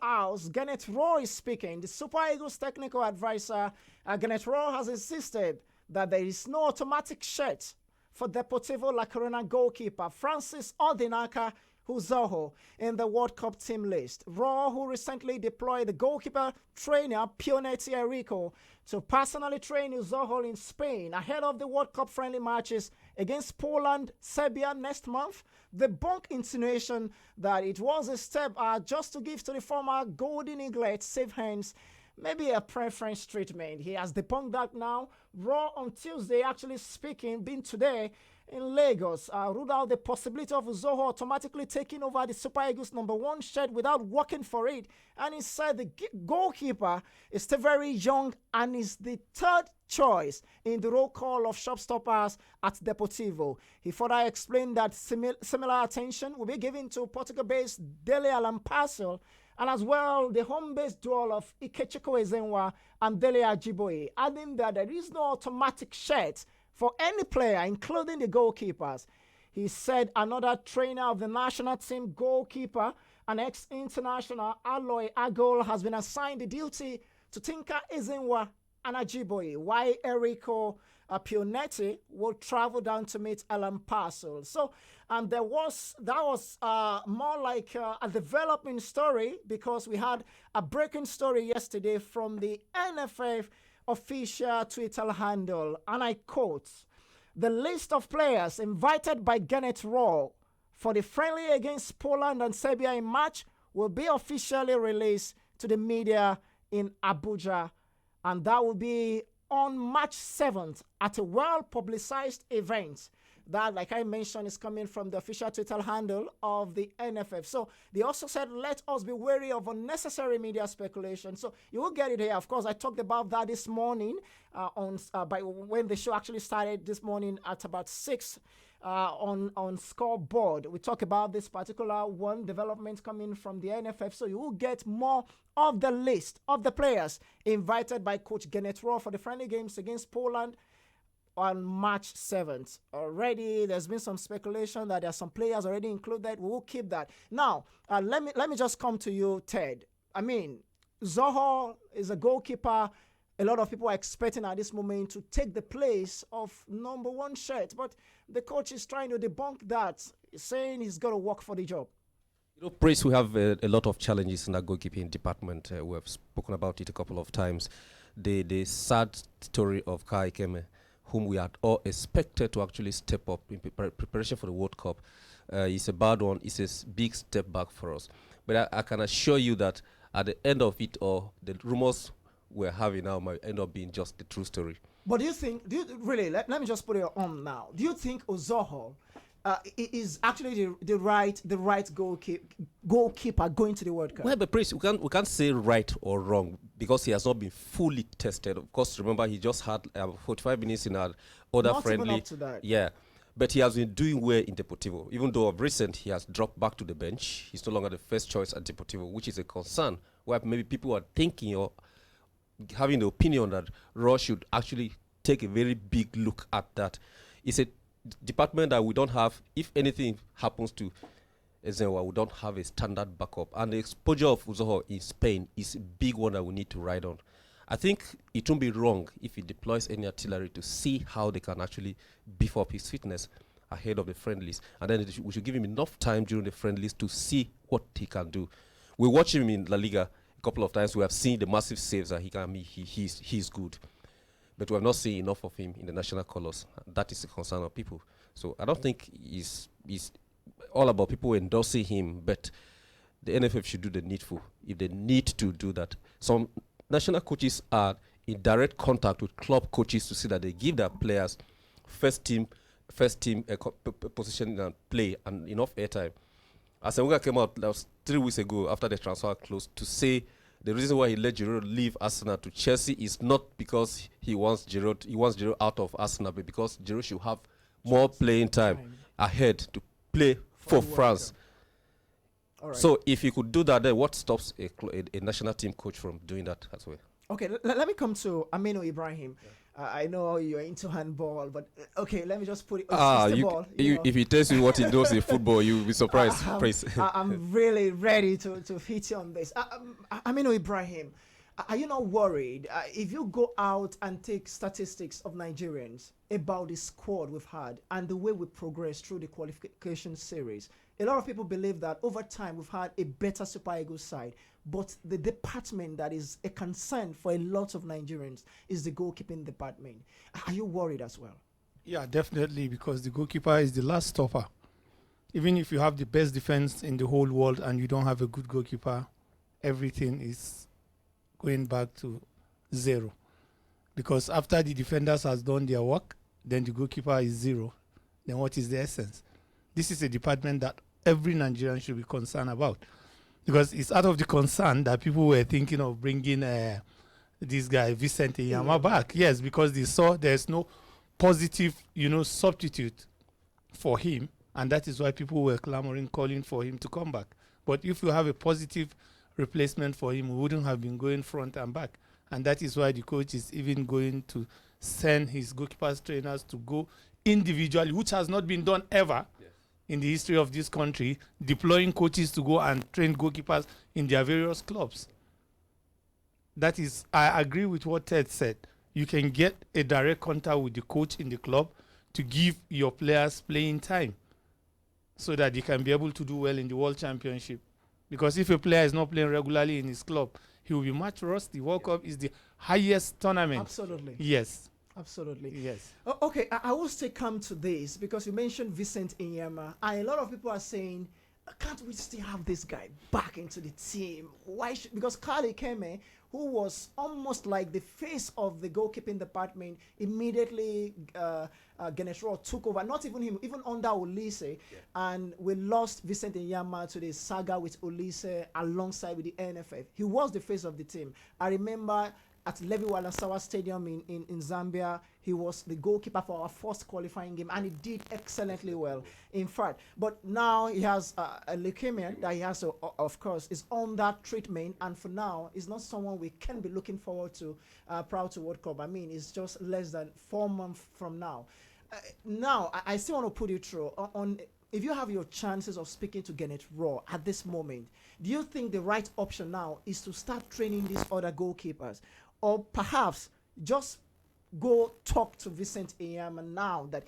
House, Gannett Rowe is speaking. The Super Eagles technical advisor, Gannett Rowe, has insisted that there is no automatic shirt for Deportivo La Corona goalkeeper Francis Ordinaka Uzoho in the World Cup team list. Rowe, who recently deployed the goalkeeper trainer Pioneti Enrico to personally train Uzoho in Spain ahead of the World Cup friendly matches against Poland, Serbia next month, debunked insinuation that it was a step just to give to the former Golden Eaglet safe hands maybe a preference treatment. He has debunked that now. Raw on Tuesday, actually speaking, being today in Lagos, ruled out the possibility of Uzoho automatically taking over the Super Eagles #1 shirt without working for it. And he said the goalkeeper is still very young and is the third choice in the roll call of shopstoppers at Deportivo. He further explained that similar attention will be given to Portugal-based Dele Alampasel and as well the home-based duel of Ikechukwu Ezenwa and Dele Ajiboye, adding that there is no automatic shirt for any player, including the goalkeepers. He said another trainer of the national team, goalkeeper, and ex-international Aloy Agol, has been assigned the duty to Tinka Ezenwa and Ajiboye, while Enrico Pionetti will travel down to meet Alan Parcel. So, and that was more like a developing story, because we had a breaking story yesterday from the NFF official Twitter handle, and I quote, "The list of players invited by Gannett Rowe for the friendly against Poland and Serbia in March will be officially released to the media in Abuja, and that will be on March 7th at a well-publicized event." That, like I mentioned, is coming from the official Twitter handle of the NFF. So they also said, let us be wary of unnecessary media speculation. So you will get it here. Of course, I talked about that this morning by when the show actually started this morning at about 6 on Scoreboard. We talk about this particular one development coming from the NFF. So you will get more of the list of the players invited by Coach Gannett Rowe for the friendly games against Poland on March 7th. Already, there's been some speculation that there are some players already included. We will keep that. Now, let me just come to you, Ted. I mean, Zoho is a goalkeeper a lot of people are expecting at this moment to take the place of #1 shirt, but the coach is trying to debunk that, saying he's got to work for the job. You know, Praise, we have a lot of challenges in our goalkeeping department. We have spoken about it a couple of times. The sad story of Kai Keme, whom we had all expected to actually step up in preparation for the World Cup, is a bad one. It's a big step back for us. But I can assure you that at the end of it all, the rumors we're having now might end up being just the true story. But do you really, let me just put it on now. Do you think Uzoho is actually the right goalkeeper going to the World Cup? Well, but Prince, we can't say right or wrong because he has not been fully tested. Of course, remember he just had 45 minutes in our other Not friendly. even up to that. Yeah, but he has been doing well in Deportivo. Even though of recent he has dropped back to the bench, he's no longer the first choice at Deportivo, which is a concern. Where maybe people are thinking or having the opinion that Raw should actually take a very big look at that. It's a department that we don't have. If anything happens to Ezenwa, we don't have a standard backup. And the exposure of Uzoho in Spain is a big one that we need to ride on. I think it won't be wrong if he deploys any artillery to see how they can actually beef up his fitness ahead of the friendlies. And then we should give him enough time during the friendlies to see what he can do. We watch him in La Liga a couple of times. We have seen the massive saves that he can make. He's good. But we have not seen enough of him in the national colours. That is a concern of people. So I don't think it's all about people endorsing him, but the NFF should do the needful if they need to do that. Some national coaches are in direct contact with club coaches to see that they give their players first team position and play and enough airtime. Asenga came out 3 weeks ago after the transfer closed to say the reason why he let Giroud leave Arsenal to Chelsea is not because he wants Giroud out of Arsenal, but because Giroud should have more playing time ahead to play for France. All right. So if he could do that, then what stops a national team coach from doing that as well? Okay, let me come to Aminu Ibrahim. I know you're into handball, but okay, let me just put it. Ah, It's the you, ball. you if he tells you what he knows in football, you'll be surprised. Praise. I'm really ready to hit you on this. Aminu Ibrahim, are you not worried if you go out and take statistics of Nigerians about the squad we've had and the way we progress through the qualification series? A lot of people believe that over time we've had a better Super Eagles side, but the department that is a concern for a lot of Nigerians is the goalkeeping department. Are you worried as well? Yeah, definitely, because the goalkeeper is the last stopper. Even if you have the best defense in the whole world and you don't have a good goalkeeper, everything is going back to zero. Because after the defenders has done their work, then the goalkeeper is zero. Then what is the essence? This is a department that every Nigerian should be concerned about. Because it's out of the concern that people were thinking of bringing this guy, Vicente Yama, back. Yes, because they saw there's no positive, substitute for him. And that is why people were clamoring, calling for him to come back. But if you have a positive replacement for him, we wouldn't have been going front and back. And that is why the coach is even going to send his goalkeepers trainers to go individually, which has not been done ever in the history of this country, deploying coaches to go and train goalkeepers in their various clubs. That is, I agree with what Ted said. You can get a direct contact with the coach in the club to give your players playing time so that they can be able to do well in the World Championship. Because if a player is not playing regularly in his club, he will be much rusty. World Cup is the highest tournament. Absolutely. Yes. Absolutely. Yes. Okay, I will still come to this because you mentioned Vincent Inyama, and a lot of people are saying, can't we still have this guy back into the team? Why? Because Kali Keme, who was almost like the face of the goalkeeping department, immediately Ganesh took over. Not even him, even under Olise, and we lost Vincent Inyama to the saga with Olise alongside with the NFF. He was the face of the team. I remember at Levi Walasawa Stadium in Zambia, he was the goalkeeper for our first qualifying game, and he did excellently well, in fact. But now he has a leukemia that he has to, of course, is on that treatment, and for now, is not someone we can be looking forward to proud to World Cup. I mean, it's just less than 4 months from now. Now, I still want to put you through on if you have your chances of speaking to Gennett Raw at this moment, do you think the right option now is to start training these other goalkeepers? Or perhaps just go talk to Vincent Inyama now that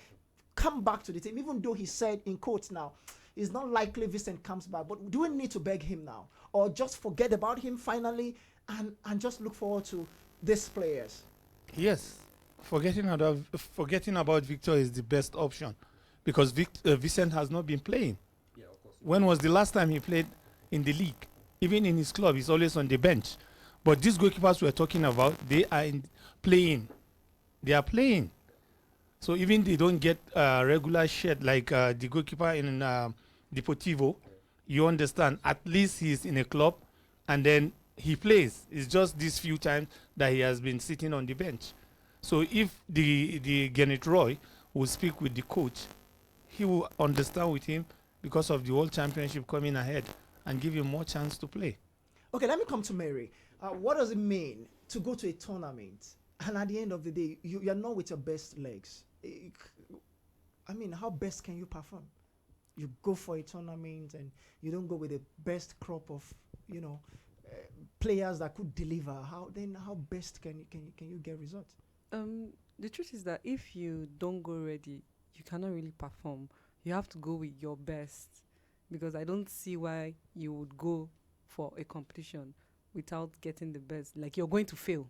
come back to the team, even though he said in quotes now, it's not likely Vincent comes back, but do we need to beg him now? Or just forget about him finally and just look forward to these players? Yes. Forgetting about Victor is the best option because Vincent has not been playing. Yeah, of course. When was the last time he played in the league? Even in his club, he's always on the bench. But these goalkeepers we're talking about, they are playing. They are playing. So even they don't get regular shit like the goalkeeper in Deportivo, you understand, at least he's in a club and then he plays. It's just these few times that he has been sitting on the bench. So if the Gennett Roy will speak with the coach, he will understand with him because of the World Championship coming ahead and give him more chance to play. Okay, let me come to Mary. What does it mean to go to a tournament and at the end of the day, you're not with your best legs? I mean, how best can you perform? You go for a tournament and you don't go with the best crop of, players that could deliver. How best can you get results? The truth is that if you don't go ready, you cannot really perform. You have to go with your best, because I don't see why you would go for a competition without getting the best. Like, you're going to fail.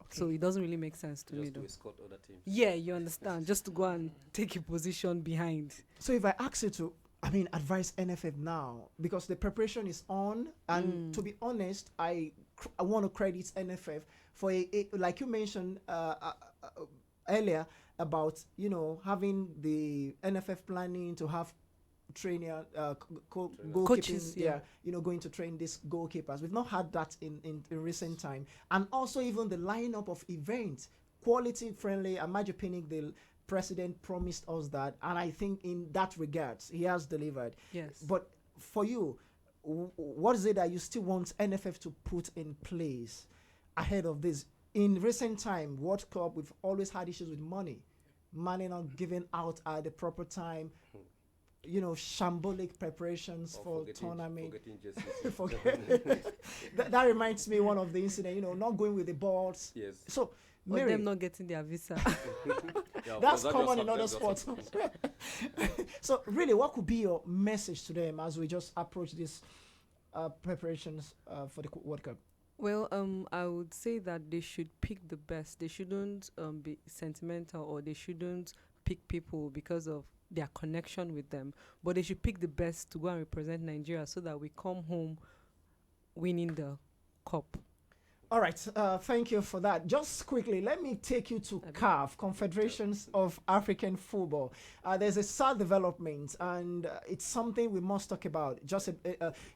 Okay. So it doesn't really make sense to me, Just though. to escort other teams. Yeah, you understand. Just to go and take a position behind. So if I ask you to, advise NFF now, because the preparation is on, and to be honest, I want to credit NFF for like you mentioned earlier about having the NFF planning to have trainer coaches, going to train these goalkeepers. We've not had that in recent time, and also even the lineup of events, quality friendly. Amaju Pinnick, the president, promised us that, and I think in that regards he has delivered. Yes. But for you, what is it that you still want NFF to put in place ahead of this in recent time, World Cup, we've always had issues with money not given out at the proper time. Shambolic preparations for tournament. That reminds me one of the incident. Not going with the balls. Yes. So, Or Mary, them not getting their visa. that's common in other sports. So, really, what could be your message to them as we just approach these preparations for the World Cup? Well, I would say that they should pick the best. They shouldn't be sentimental, or they shouldn't pick people because of their connection with them. But they should pick the best to go and represent Nigeria so that we come home winning the cup. All right, thank you for that. Just quickly, let me take you to CAF, Confederations of African Football. There's a sad development, and it's something we must talk about just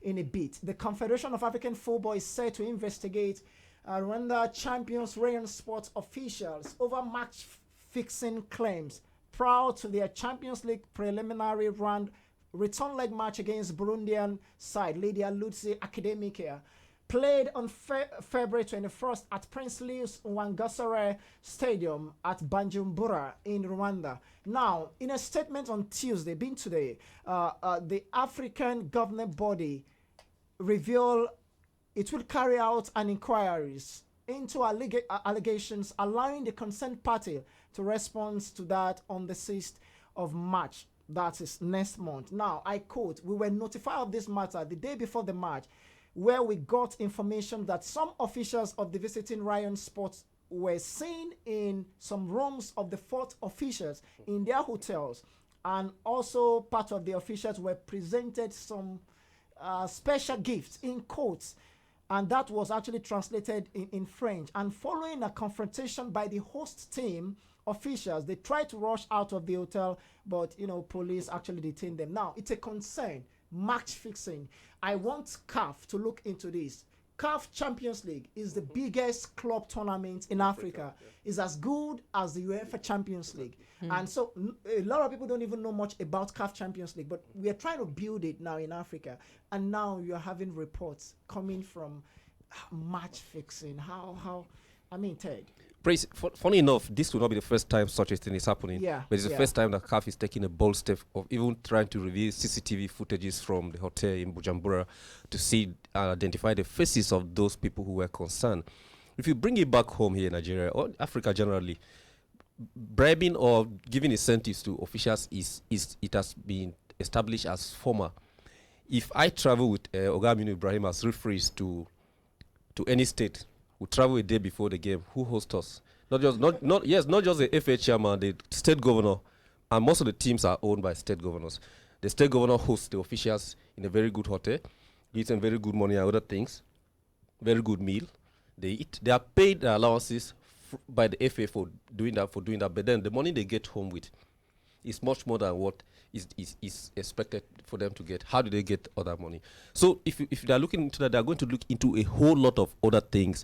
in a bit. The Confederation of African Football is set to investigate Rwanda champions Rayon sports officials over match fixing claims prior to their Champions League preliminary round return leg match against Burundian side Lydia Lutzi Academica, played on February 21st at Prince Louis Wangasore Stadium at Banjumbura in Rwanda. Now, in a statement on Tuesday, being today, the African governing body revealed it will carry out an inquiries into allegations, allowing the concerned party to respond to that on the 6th of March. That is next month. Now, I quote, "We were notified of this matter the day before the match, where we got information that some officials of the visiting Ryan Sports were seen in some rooms of the fourth officials in their hotels, and also part of the officials were presented some special gifts in quotes, and that was actually translated in French. And following a confrontation by the host team officials, they tried to rush out of the hotel, but police actually detained them. Now, it's a concern. Match fixing. I want CAF to look into this. CAF Champions League is the biggest club tournament in Africa. It's as good as the UEFA Champions League. And so a lot of people don't even know much about CAF Champions League, but we are trying to build it now in Africa. And now you're having reports coming from match fixing. Ted. Praise, funny enough, this will not be the first time such a thing is happening. Yeah, But it's the first time that CAF is taking a bold step of even trying to reveal CCTV footages from the hotel in Bujumbura to see and identify the faces of those people who were concerned. If you bring it back home here in Nigeria or Africa generally, bribing or giving incentives to officials it has been established as formal. If I travel with Ogaminu Ibrahim as referees to any state, we travel a day before the game. Who hosts us? Not just the FA chairman, the state governor, and most of the teams are owned by state governors. The state governor hosts the officials in a very good hotel, gives them very good money and other things, very good meal. They eat. They are paid their allowances by the FA for doing that. But then the money they get home with is much more than what is expected for them to get. How do they get other money? So if they are looking into that, they are going to look into a whole lot of other things,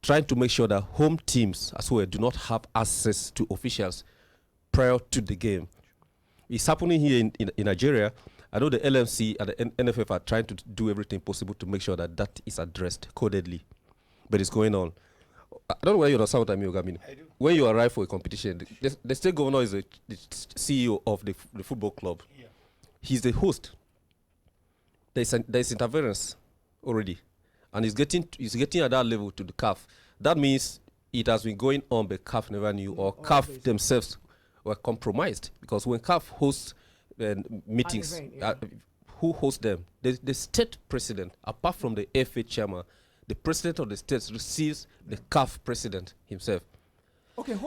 trying to make sure that home teams as well do not have access to officials prior to the game. It's happening here in Nigeria. I know the LMC and the NFF are trying to do everything possible to make sure that is addressed codedly, but it's going on. I don't know whether you understand what I mean, Ogamini. I do. When When you arrive for a competition, the state governor is the CEO of the football club. Yeah. He's the host. There's interference already, and he's getting at that level to the CAF. That means it has been going on, but CAF never knew, or CAF Always. themselves were compromised, because when CAF hosts meetings, event, yeah. who hosts them? The state president, apart from the FA chairman, the president of the state receives the CAF president himself. Okay,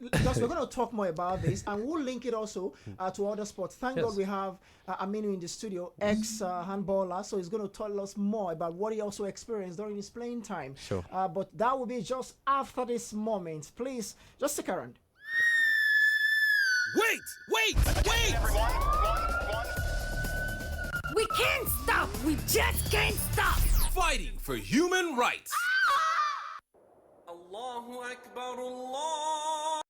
because we're going to talk more about this, and we'll link it also to other sports. Thank Yes. God we have Aminu in the studio, ex-handballer, so he's going to tell us more about what he also experienced during his playing time. Sure. But that will be just after this moment. Please, just stick around. Wait! We can't stop! We just can't stop! Fighting for human rights. Allahu Akbar Allah.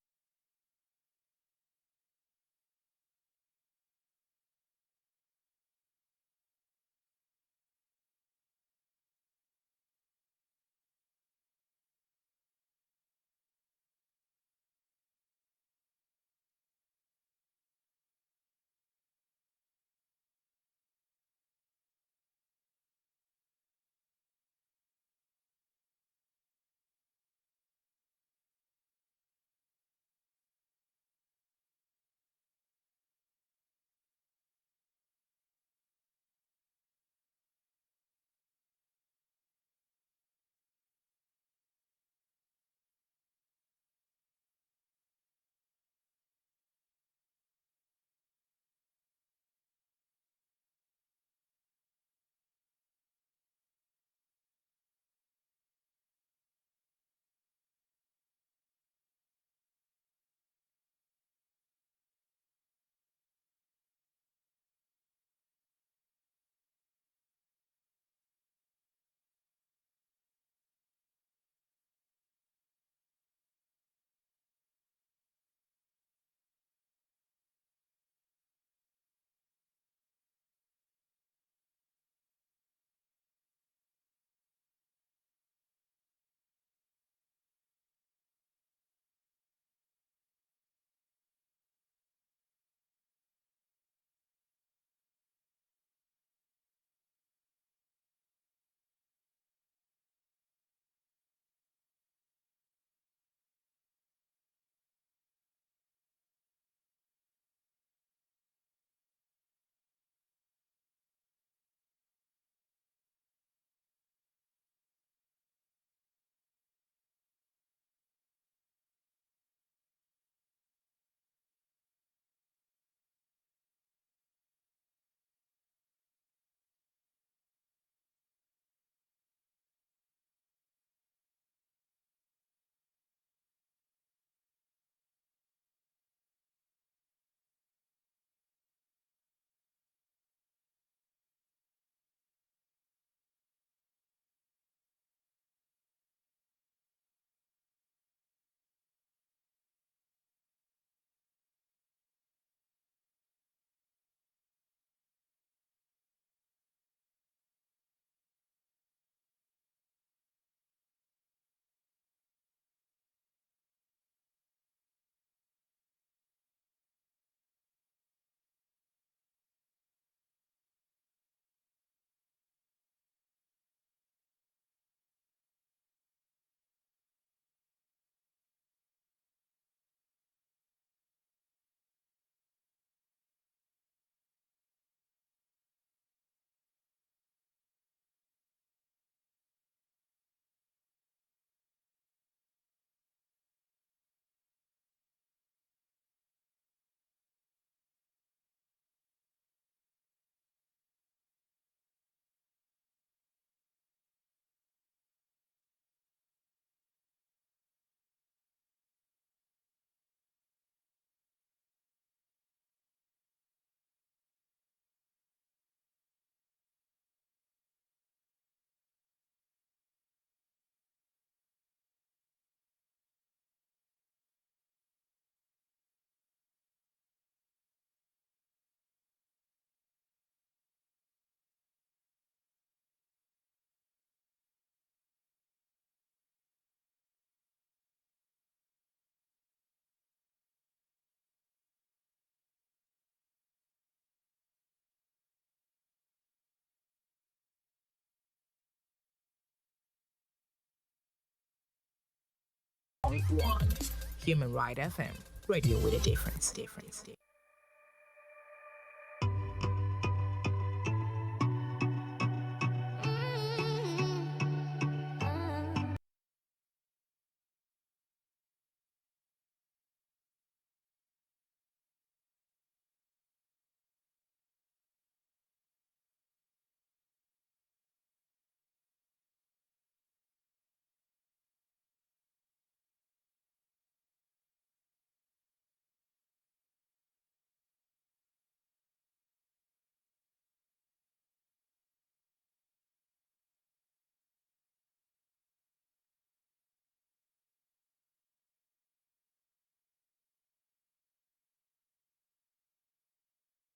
101.1 Human Right FM. Radio with a difference.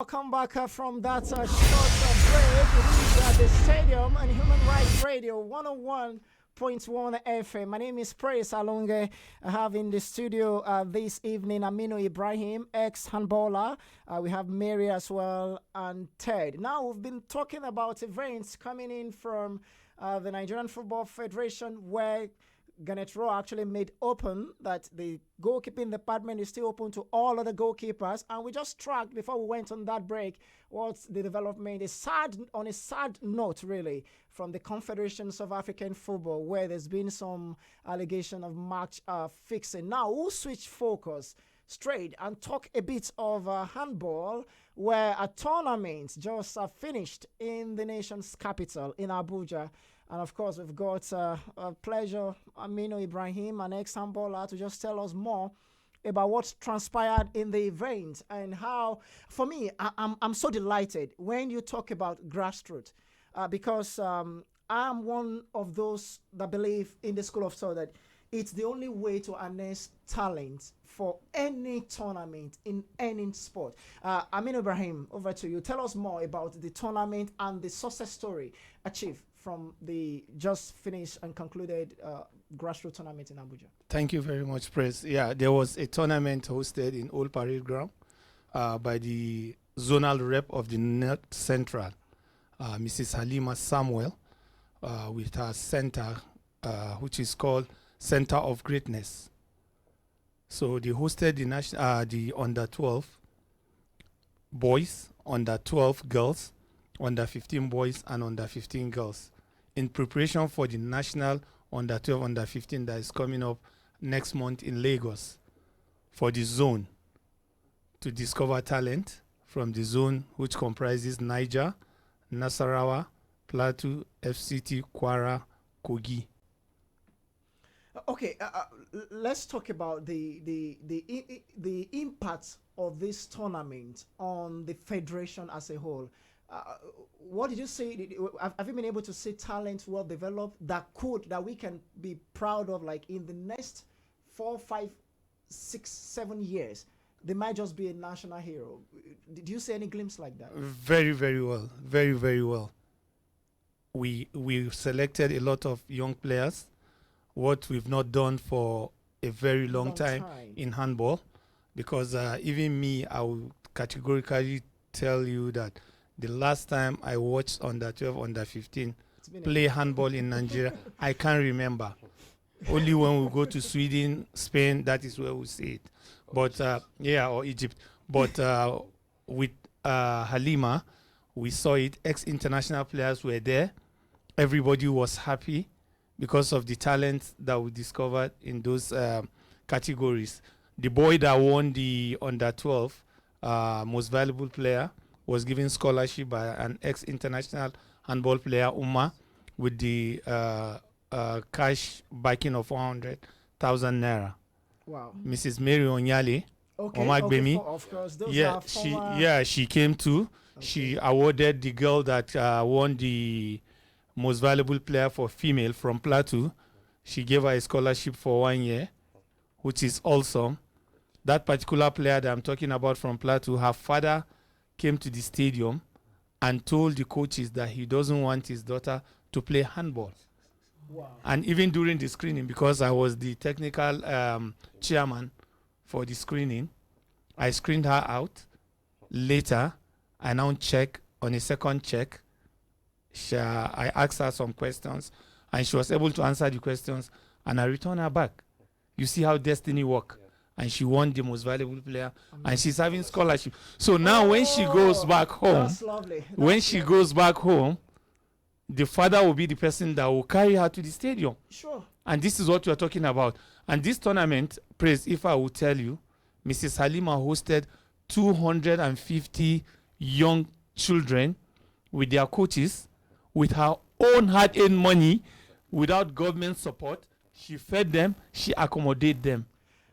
Welcome back from that short break. It is at the stadium and Human Rights Radio 101.1 FM. My name is Praise Alonge. I have in the studio this evening Aminu Ibrahim, ex-handballer. We have Mary as well and Ted. Now we've been talking about events coming in from the Nigerian Football Federation where Garnet Rowe actually made open that the goalkeeping department is still open to all other goalkeepers. And we just tracked before we went on that break what's the development is on a sad note, really, from the Confederations of African Football, where there's been some allegation of match fixing. Now, we'll switch focus straight and talk a bit of handball, where a tournament just finished in the nation's capital, in Abuja. And of course, we've got a pleasure, Aminu Ibrahim, an ex-handballer, to just tell us more about what transpired in the event and how, for me, I'm so delighted when you talk about grassroots because I'm one of those that believe in the school of thought that it's the only way to harness talent for any tournament in any sport. Aminu Ibrahim, over to you. Tell us more about the tournament and the success story achieved from the just finished and concluded grassroots tournament in Abuja. Thank you very much, Press. Yeah, there was a tournament hosted in Old Parade Ground by the zonal rep of the North Central, Mrs. Halima Samuel, with her center, which is called Center of Greatness. So they hosted the under 12 boys, under 12 girls, under 15 boys, and under 15 girls in preparation for the national under 12, under 15 that is coming up next month in Lagos for the zone to discover talent from the zone, which comprises Niger, Nasarawa, Plateau, FCT, Kwara, Kogi. Okay, let's talk about the impact of this tournament on the federation as a whole. What did you say? Have you been able to see talent well developed that we can be proud of, like in the next 4, 5, 6, 7 years? They might just be a national hero. Did you see any glimpse like that? Very, very well. Very, very well. We selected a lot of young players, what we've not done for a very long time in handball, because even me, I will categorically tell you that the last time I watched under 12, under 15 play handball in Nigeria, I can't remember. Only when we go to Sweden, Spain, that is where we see it. But or Egypt. But with Halima, we saw it. Ex-international players were there. Everybody was happy because of the talent that we discovered in those categories. The boy that won the under 12 most valuable player was given scholarship by an ex-international handball player, Uma, with the cash backing of 100,000 naira. Wow. Mrs. Mary Onyale, Omagbemi, of course, those she came too. Okay. She awarded the girl that won the most valuable player for female from Plateau. She gave her a scholarship for 1 year, which is awesome. That particular player that I'm talking about from Plateau, her father came to the stadium and told the coaches that he doesn't want his daughter to play handball. Wow. And even during the screening, because I was the technical chairman for the screening, I screened her out. Later, I now check on a second check. I asked her some questions, and she was able to answer the questions, and I returned her back. You see how destiny work. And she won the most valuable player, and she's having scholarship. So now when she goes back home, That's lovely. when she goes back home, the father will be the person that will carry her to the stadium. Sure. And this is what we are talking about. And this tournament, Praise, if I will tell you, Mrs. Halima hosted 250 young children with their coaches, with her own hard-earned money, without government support. She fed them, she accommodated them.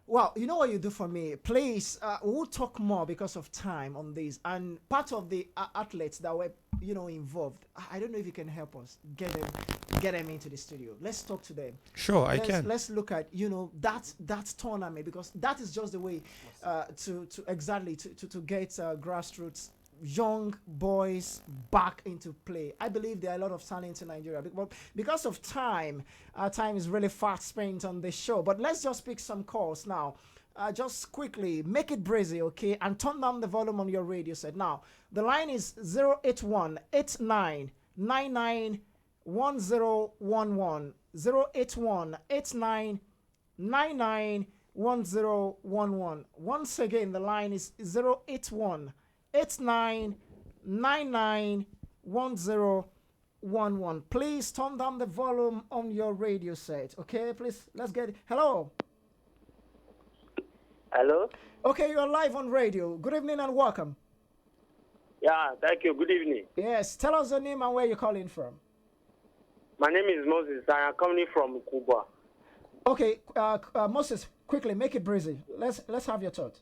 Well, you know what you do for me? Please, we'll talk more because of time on this. And part of the athletes that were, involved, I don't know if you can help us get them into the studio. Let's talk to them. Sure, I can. Let's look at, that tournament, because that is just the way to get grassroots young boys back into play. I believe there are a lot of talent in Nigeria, but because of time, time is really fast spent on this show. But let's just pick some calls now. Just quickly, make it breezy, okay? And turn down the volume on your radio set. Now, the line is 081 89 99 1011. 081 89 99 1011. Once again, the line is 081 89991011. Please turn down the volume on your radio set. Okay, please. Let's get it. Hello. Hello. Okay, you're live on radio. Good evening and welcome. Yeah, thank you. Good evening. Yes, tell us your name and where you're calling from. My name is Moses. I am coming from Cuba. Okay, Moses, quickly make it breezy. Let's have your thought.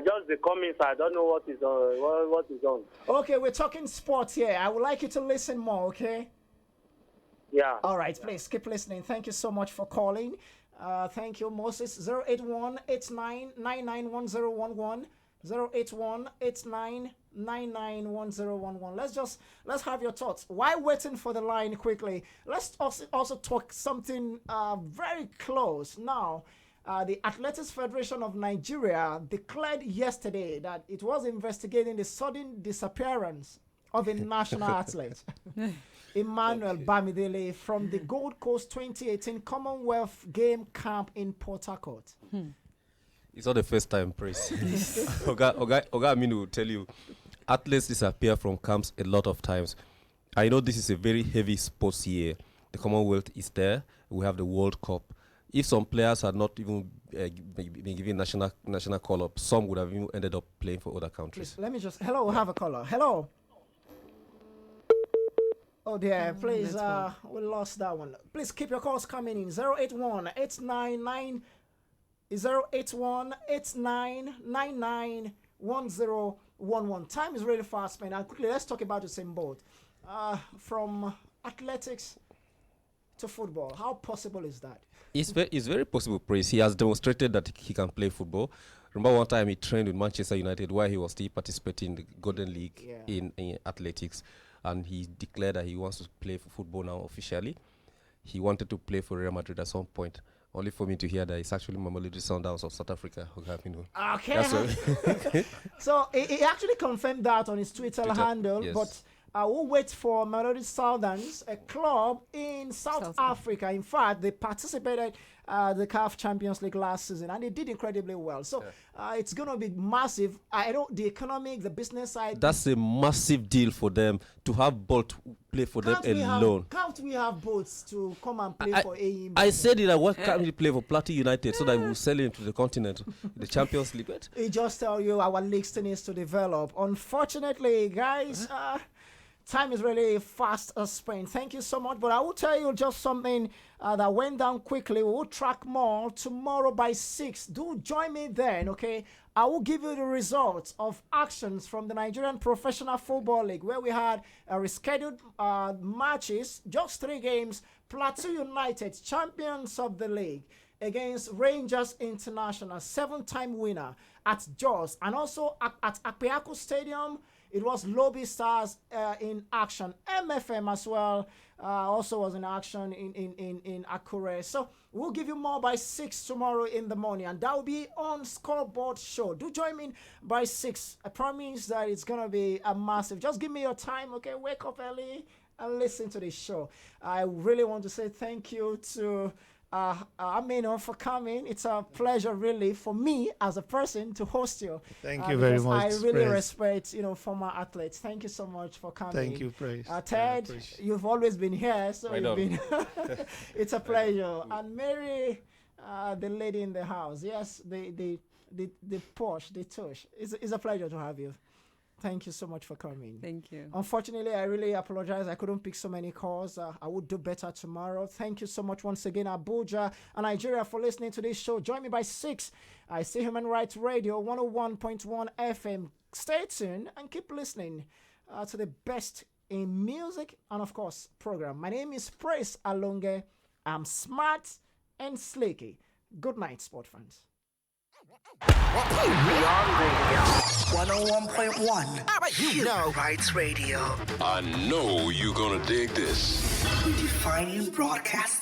Just the comments. I don't know what is on. What is on? Okay, we're talking sports here. I would like you to listen more. Okay. Yeah. All right, please keep listening. Thank you so much for calling. Thank you, Moses. 081 89 991011. 081 89 991011. Let's have your thoughts. While waiting for the line quickly, let's also talk something very close now. The Athletics Federation of Nigeria declared yesterday that it was investigating the sudden disappearance of a national athlete, Emmanuel Bamidele, from the Gold Coast 2018 Commonwealth Game Camp in Port Harcourt. It's not the first time, Praise. Oga Aminu will tell you, athletes disappear from camps a lot of times. I know this is a very heavy sports year. The Commonwealth is there. We have the World Cup. If some players had not even been given national call-up, some would have even ended up playing for other countries. Please, let me just... Hello, we have a caller. Hello. Oh dear, please, we lost that one. Please keep your calls coming in. 081 899 081 8999 1011. Time is really fast, man. And quickly, let's talk about the same boat. From athletics to football, how possible is that? It's very possible, Praise. He has demonstrated that he can play football. Remember one time he trained with Manchester United while he was still participating in the Golden League in athletics. And he declared that he wants to play for football now officially. He wanted to play for Real Madrid at some point, only for me to hear that it's actually Mamelodi Sundowns of South Africa. Okay. So he actually confirmed that on his Twitter handle, yes. But we'll wait for Mamelodi Sundowns, a club in South Africa. In fact, they participated the CAF Champions League last season, and they did incredibly well. So it's going to be massive. The economic, the business side. That's a massive deal for them to have both play for them alone. Can't we have boats to come and play for AIM? I said it. Why can't we play for Plateau United so that we'll sell him to the continent, the Champions League? We just tell you our league still needs to develop. Unfortunately, guys. Time is really fast spent. Thank you so much. But I will tell you just something that went down quickly. We'll track more tomorrow by 6. Do join me then, okay? I will give you the results of actions from the Nigerian Professional Football League, where we had rescheduled matches, just 3 games. Plateau United, champions of the league, against Rangers International, 7-time winner at Jos, and also at Akpeaku Stadium. It was Lobby Stars in action. MFM as well also was in action in Akure. So we'll give you more by 6 tomorrow in the morning. And that will be on Scoreboard Show. Do join me by 6. I promise that it's going to be a massive. Just give me your time, okay? Wake up early and listen to this show. I really want to say thank you to Amino, for coming. It's a pleasure, really, for me as a person to host you. Thank you very because much. I really Praise. respect, former athletes. Thank you so much for coming. Thank you, Praise. Ted, you've always been here, so Right you've on. been it's a pleasure. And Mary, the lady in the house, yes, the Porsche, the Tush. It's a pleasure to have you. Thank you so much for coming. Thank you. Unfortunately, I really apologize. I couldn't pick so many calls. I would do better tomorrow. Thank you so much once again, Abuja and Nigeria, for listening to this show. Join me by 6. I see Human Rights Radio 101.1 FM. Stay tuned and keep listening to the best in music and, of course, program. My name is Praise Alonge. I'm smart and slicky. Good night, sport fans. Beyond Radio 101.1 Human Rights Radio. I know you're gonna dig this. Redefining broadcasting.